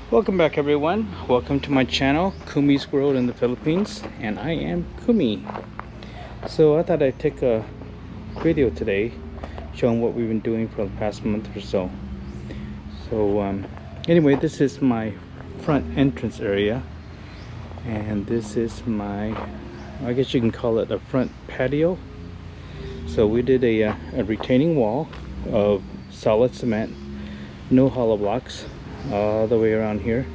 Welcome back, everyone. Welcome to my channel, Kumi's World in the Philippines, and I am Kumi. So I thought I'd take a video today showing what we've been doing for the past month or so. Anyway, this is my front entrance area, and this is my, I guess you can call it a front patio. So we did a retaining wall of solid cement, no hollow blocks, all the way around here.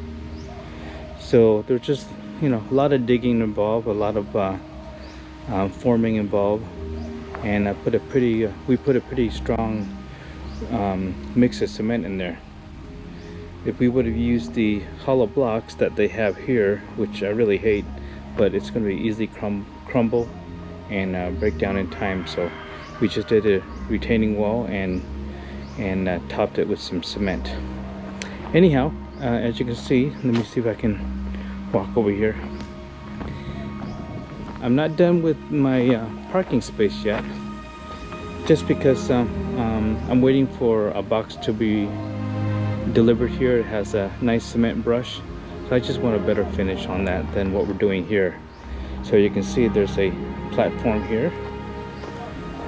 So there's just, you know, a lot of digging involved, a lot of forming involved, and we put a pretty strong mix of cement in there. If we would have used the hollow blocks that they have here, which I really hate, but it's going to be easily crumble and break down in time, so we just did a retaining wall and topped it with some cement. Anyhow, as you can see, let me see if I can walk over here. I'm not done with my parking space yet, just because I'm waiting for a box to be delivered here. It has a nice cement brush, so I just want a better finish on that than what we're doing here. So you can see there's a platform here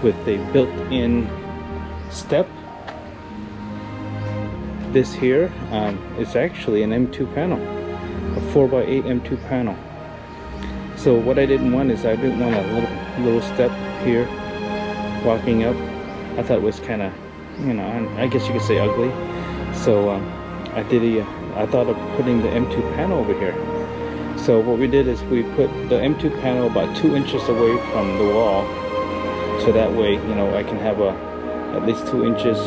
with a built-in step. This here is actually an M2 panel, a 4x8 M2 panel. So what I didn't want is I didn't want a little step here walking up. I thought it was kind of, you know, I guess you could say ugly. So I thought of putting the M2 panel over here. So what we did is we put the M2 panel about 2 inches away from the wall, so that way, you know, I can have at least 2 inches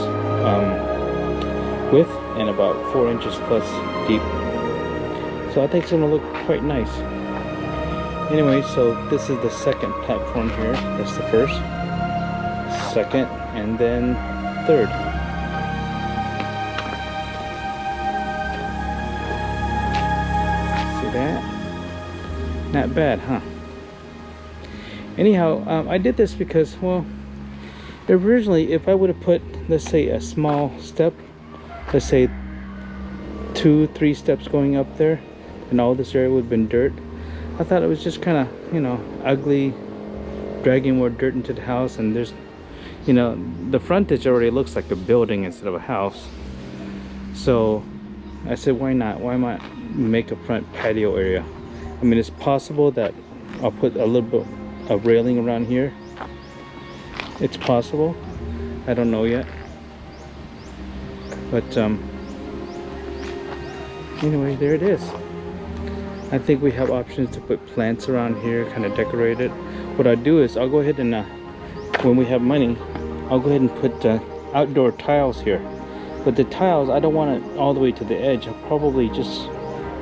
width and about 4 inches plus deep. So I think it's gonna look quite nice. Anyway, so this is the second platform here. That's the first, second, and then third. See that? Not bad, huh? Anyhow, I did this because, well, originally if I would have put, let's say, a small step, let's say 2-3 steps going up there, and all this area would have been dirt, I thought it was just kind of, you know, ugly, dragging more dirt into the house. And there's, you know, the frontage already looks like a building instead of a house. So I said, why not make a front patio area? I mean, it's possible that I'll put a little bit of railing around here. It's possible, I don't know yet. But anyway, there it is. I think we have options to put plants around here, kind of decorate it. What I'll do is I'll go ahead and when we have money, I'll go ahead and put outdoor tiles here. But the tiles, I don't want it all the way to the edge. I'll probably just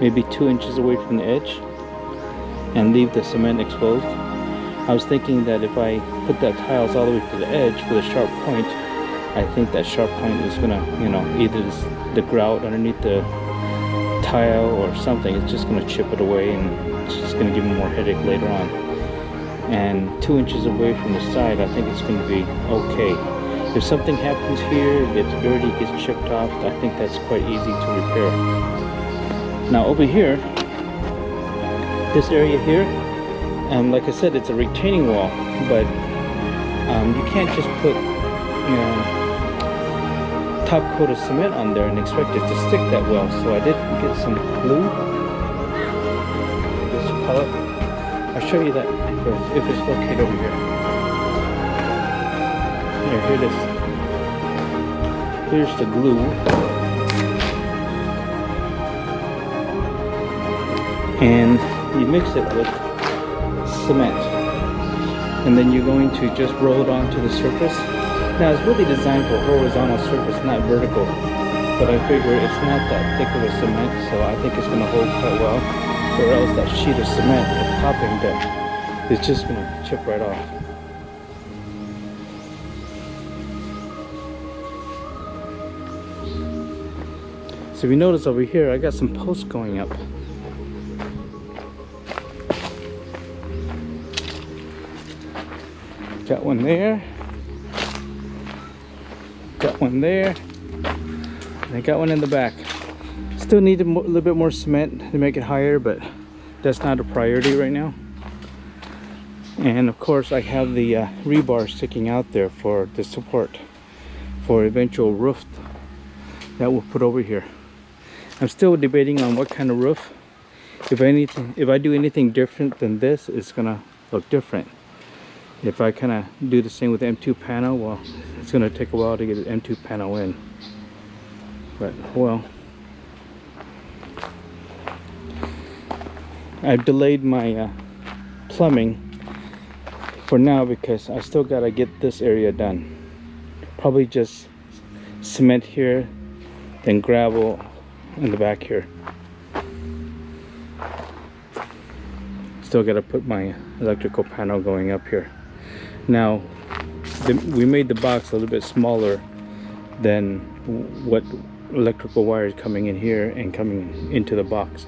maybe 2 inches away from the edge and leave the cement exposed. I was thinking that if I put that tiles all the way to the edge with a sharp point, I think that sharp point is gonna, you know, either the grout underneath the tile or something, it's just gonna chip it away, and it's just gonna give me more headache later on. And 2 inches away from the side, I think it's gonna be okay. If something happens here, it gets dirty, it gets chipped off, I think that's quite easy to repair. Now over here, this area here, like I said, it's a retaining wall, but you can't just put, you know, top coat of cement on there and expect it to stick that well. So I did get some glue. This color. I'll show you that if it's located over here. Here it is. Here's the glue. And you mix it with cement. And then you're going to just roll it onto the surface. Now it's really designed for horizontal surface, not vertical, but I figure it's not that thick of a cement, so I think it's going to hold quite well. Or else that sheet of cement with topping that is just going to chip right off. So if you notice over here, I got some posts going up. Got one there. Got one there. And I got one in the back. Still need a little bit more cement to make it higher, but that's not a priority right now. And of course I have the rebar sticking out there for the support for eventual roof that we'll put over here. I'm still debating on what kind of roof. If I do anything different than this, it's gonna look different. If I kind of do the same with the M2 panel, well, it's gonna take a while to get the M2 panel in. But well, I've delayed my plumbing for now because I still gotta get this area done. Probably just cement here, then gravel in the back here. Still gotta put my electrical panel going up here. Now, we made the box a little bit smaller than what electrical wire is coming in here and coming into the box.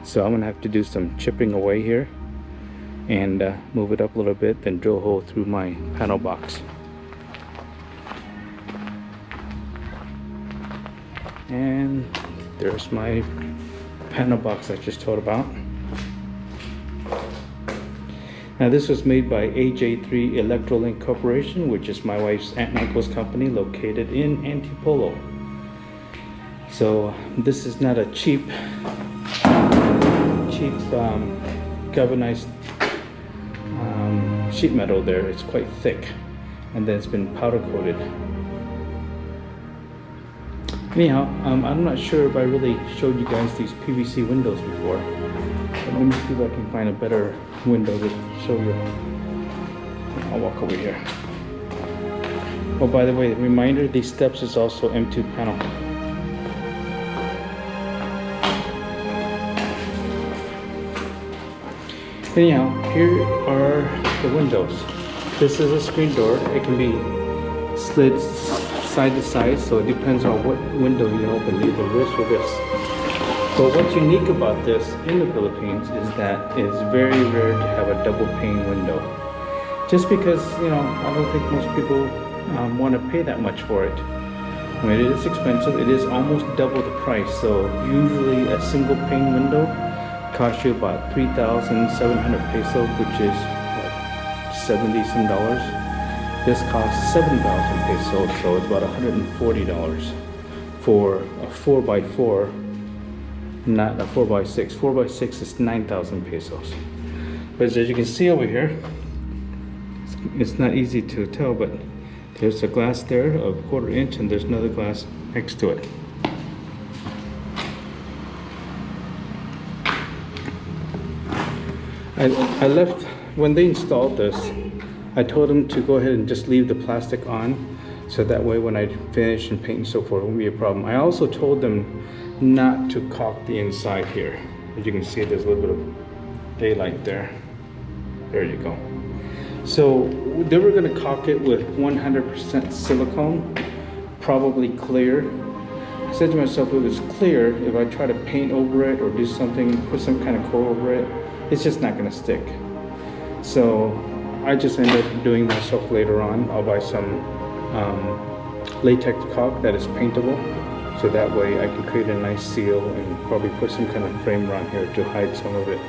So I'm gonna have to do some chipping away here and move it up a little bit, then drill a hole through my panel box. And there's my panel box I just told about. Now this was made by AJ3 Electrolink Corporation, which is my wife's aunt and uncle's company located in Antipolo. So this is not a cheap galvanized sheet metal there. It's quite thick, and then it's been powder coated. Anyhow, I'm not sure if I really showed you guys these PVC windows before, but let me see if I can find a better window to show you. I'll walk over here. Oh, by the way, reminder, these steps is also M2 panel. Anyhow, here are the windows. This is a screen door. It can be slid side to side, so it depends on what window you open, either this or this. But what's unique about this in the Philippines is that it's very rare to have a double pane window. Just because, you know, I don't think most people want to pay that much for it. I mean, it is expensive. It is almost double the price. So usually a single pane window costs you about 3,700 pesos, which is what, 70 some dollars. This costs 7,000 pesos, so it's about $140 for a 4x4, not a 4x6. 4x6 is 9,000 pesos. But as you can see over here, it's not easy to tell, but there's a glass there of 1/4 inch, and there's another glass next to it. I left, when they installed this, I told them to go ahead and just leave the plastic on, so that way when I finish and paint and so forth, it won't be a problem. I also told them not to caulk the inside here. As you can see, there's a little bit of daylight there. There you go. So they were going to caulk it with 100% silicone, probably clear. I said to myself, if it was clear, if I try to paint over it or do something, put some kind of coat over it, it's just not going to stick. So I just ended up doing myself later on. I'll buy some latex caulk that is paintable, so that way I can create a nice seal and probably put some kind of frame around here to hide some of it.